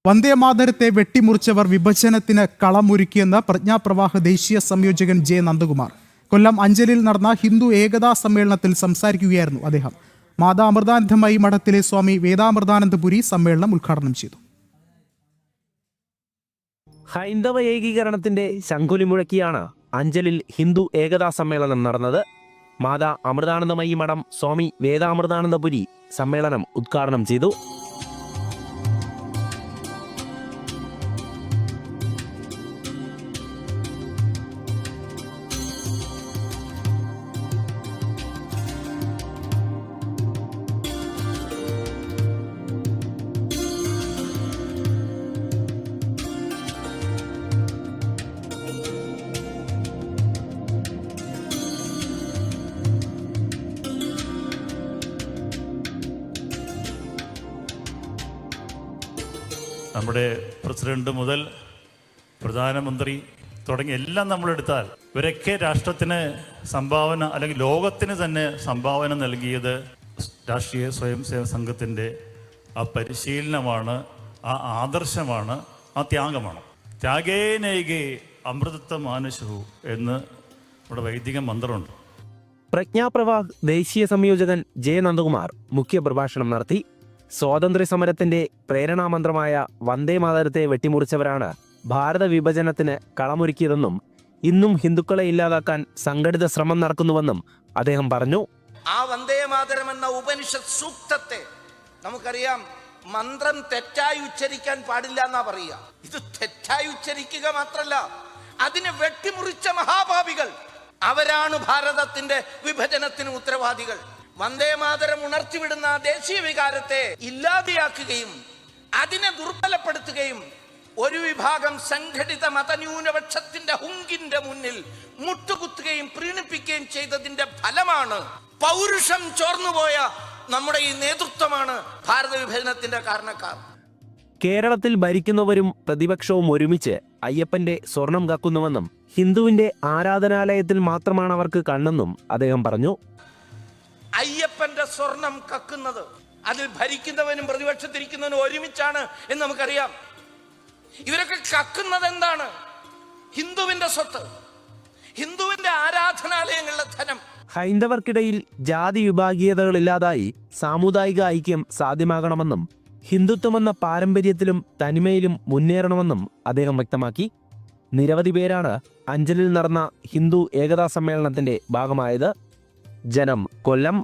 വന്ദേമാതരത്തെ വെട്ടിമുറിച്ചവർ വിഭജനത്തിന് കളമൊരുക്കിയെന്ന് പ്രജ്ഞാപ്രവാഹ ദേശീയ സംയോജകൻ ജെ നന്ദകുമാർ. കൊല്ലം അഞ്ചലിൽ നടന്ന ഹിന്ദു ഏകതാ സമ്മേളനത്തിൽ സംസാരിക്കുകയായിരുന്നു അദ്ദേഹം. മാതാ അമൃതാനന്ദമയി മഠത്തിലെ സ്വാമി വേദാമൃതാനന്ദപുരി സമ്മേളനം ഉദ്ഘാടനം ചെയ്തു. ഹൈന്ദവ ഏകീകരണത്തിന്റെ ശംഖുലി മുഴക്കിയാണ് അഞ്ചലിൽ ഹിന്ദു ഏകതാ സമ്മേളനം നടന്നത്. മാതാ അമൃതാനന്ദമയി മഠം സ്വാമി വേദാമൃതാനന്ദപുരി സമ്മേളനം ഉദ്ഘാടനം ചെയ്തു. നമ്മുടെ പ്രസിഡന്റ് മുതൽ പ്രധാനമന്ത്രി തുടങ്ങി എല്ലാം നമ്മളെടുത്താൽ ഇവരൊക്കെ രാഷ്ട്രത്തിന് സംഭാവന അല്ലെങ്കിൽ ലോകത്തിന് തന്നെ സംഭാവന നൽകിയത് രാഷ്ട്രീയ സ്വയം സേവക സംഘത്തിൻ്റെ ആ പരിശീലനമാണ്, ആ ആദർശമാണ്, ആ ത്യാഗമാണ്. ത്യാഗേനൈകേ അമൃതത്വ മാനുഷു എന്ന് നമ്മുടെ വൈദിക മന്ത്രമുണ്ട്. പ്രജ്ഞാപ്രവാഹ് ദേശീയ സംയോജകൻ ജെ നന്ദകുമാർ മുഖ്യപ്രഭാഷണം നടത്തി. സ്വാതന്ത്ര്യ സമരത്തിന്റെ പ്രേരണാമന്ത്രമായ വന്ദേമാതരത്തെ വെട്ടിമുറിച്ചവരാണ് ഭാരത വിഭജനത്തിന് കളമൊരുക്കിയതെന്നും ഇന്നും ഹിന്ദുക്കളെ ഇല്ലാതാക്കാൻ സംഘടിത ശ്രമം നടക്കുന്നുവെന്നും അദ്ദേഹം പറഞ്ഞു. ആ വന്ദേമാതരം എന്ന ഉപനിഷത്ത് സൂക്തത്തെ നമുക്കറിയാം, മന്ത്രം തെറ്റായി ഉച്ചരിക്കാൻ പാടില്ല എന്നാ പറയുക. ഇത് തെറ്റായി ഉച്ചരിക്കുക മാത്രല്ല, അതിനെ വെട്ടിമുറിച്ച മഹാഭാവികൾ അവരാണ് ഭാരതത്തിന്റെ വിഭജനത്തിന് ഉത്തരവാദികൾ. വന്ദേമാതരം ഉണർത്തിവിടുന്ന ദേശീയ വികാരത്തെ ഇല്ലാതെയാക്കുകയും അതിനെ ദുർബലപ്പെടുത്തുകയും ഒരു വിഭാഗം സംഘടിത മതന്യൂനപക്ഷത്തിന്റെ ഹുങ്കിന്റെ മുന്നിൽ മുട്ടുകുത്തുകയും പ്രീണിപ്പിക്കുകയും ചെയ്തതിന്റെ ഫലമാണ് പൗരുഷം ചോർന്നുപോയ നമ്മുടെ ഈ നേതൃത്വമാണ് ഭാരത വിഭജനത്തിന്റെ കാരണക്കാർ. കേരളത്തിൽ ഭരിക്കുന്നവരും പ്രതിപക്ഷവും ഒരുമിച്ച് അയ്യപ്പന്റെ സ്വർണം കക്കുന്നുവെന്നും ഹിന്ദുവിന്റെ ആരാധനാലയത്തിൽ മാത്രമാണ് അവർക്ക് കണ്ണെന്നും അദ്ദേഹം പറഞ്ഞു. അയ്യപ്പന്റെ സ്വർണം കക്കുന്നത് അതിൽ ഭരിക്കുന്നവനും പ്രതിപക്ഷത്തിരിക്കുന്നവനും ഒരുമിച്ചാണ് എന്ന് നമുക്കറിയാം. ഇവരൊക്കെ കക്കുന്നത് എന്താണ്? ഹിന്ദുവിന്റെ സ്വത്ത്, ഹിന്ദുവിന്റെ ആരാധനാലയങ്ങളിലെ ധനം. ഹൈന്ദവർക്കിടയിൽ ജാതി വിഭാഗീയതകളില്ലാതായി സാമുദായിക ഐക്യം സാധ്യമാകണമെന്നും ഹിന്ദുത്വമെന്ന പാരമ്പര്യത്തിലും തനിമയിലും മുന്നേറണമെന്നും അദ്ദേഹം വ്യക്തമാക്കി. നിരവധി പേരാണ് അഞ്ചലിൽ നടന്ന ഹിന്ദു ഏകതാ സമ്മേളനത്തിന്റെ ഭാഗമായത്. ജനം, കൊല്ലം.